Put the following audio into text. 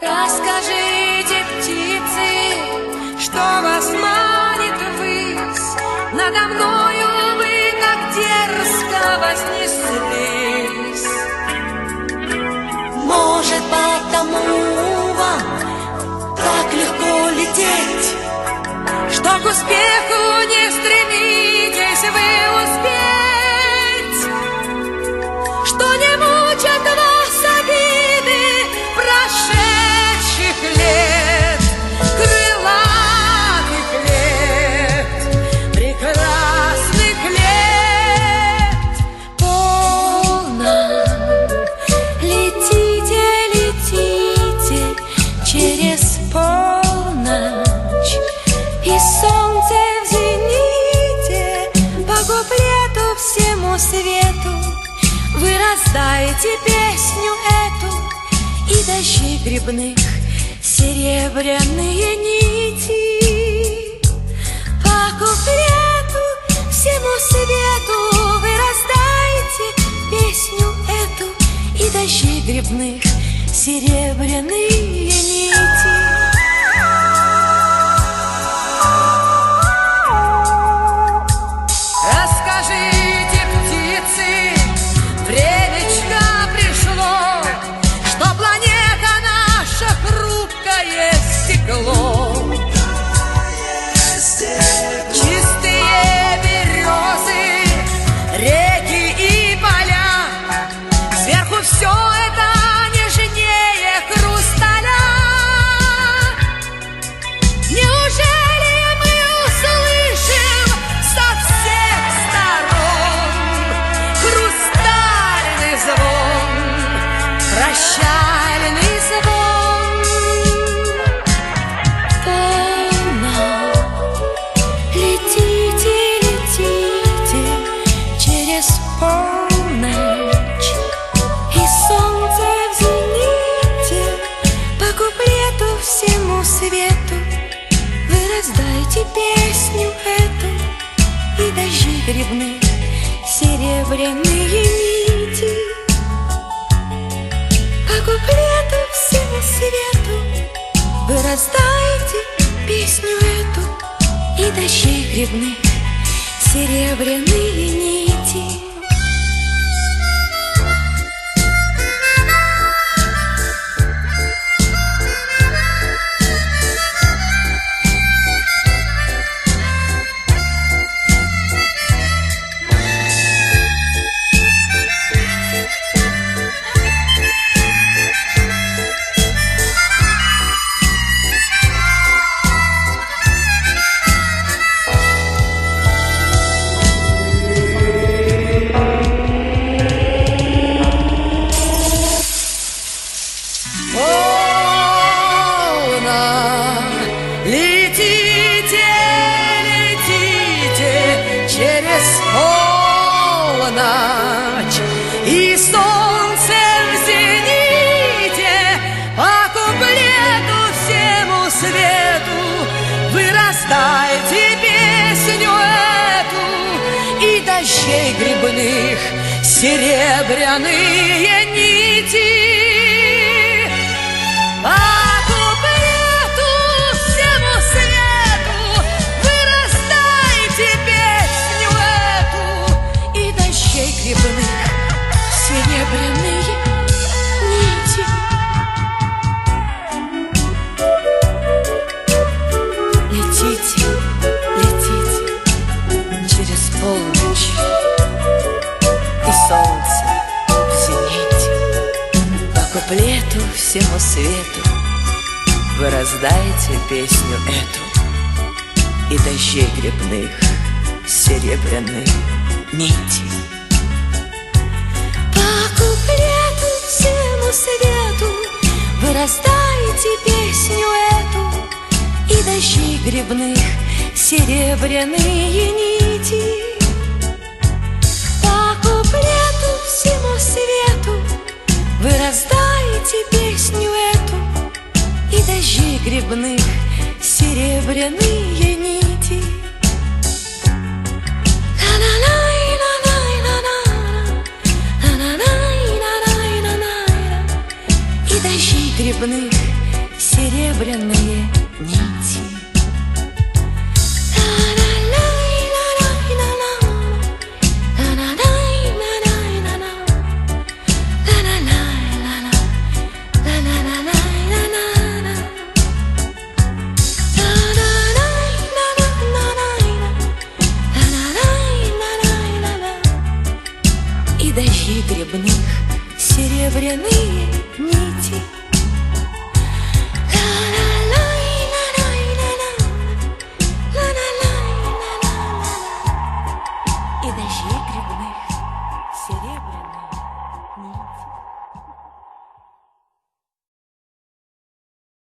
Расскажите, птицы, что вас манит ввысь. Надо мною вы так дерзко вознеслись. Может, потому вам так легко лететь, что к успеху не стремитесь вы успеть, что не мучат вас обиды прошедших лет, крылатых лет, прекрасных лет. полно. Летите, летите через полночь, и солнце в зените по куплету всему свету. Вы раздаете песню эту, и дождей грибных серебряные нити. По куплету всему свету вы раздаете песню эту, и дождей грибных серебряные нити. Расскажите, птицы, времечко пришло, что планета наша хрупкое стекло. Чистые березы, реки и поля, сверху все это нежнее хрусталя. Неужели мы услышим со всех сторон хрустальный звон, прощальный звон? Полно. Летите, летите через полночь, и солнце в зените по куплету всему свету. Вы раздайте песню эту, и дожди грибных серебряные нити. По куплету всему свету вы раздайте песню эту, и дождей грибных серебряные нити. Летите, летите через полночь, и солнце в зените по куплету всему свету. Вы раздайте песню эту, и дождей грибных серебряные нити. По куплету всему свету вы раздайте песню эту, и дождей грибных серебряные нити. Летите, летите через полночь, и солнце в зените по куплету всему свету. Вы раздайте песню эту, и дождей грибных серебряные нити. По куплету всему свету вы раздайте песню эту, и дождей грибных серебряные нити. По куплету всему свету вы раздаете песню эту, и дождей грибных серебряные нити. И дождей грибных серебряные нити. И дождей грибных серебряные нити. И дождей грибных серебряные нити.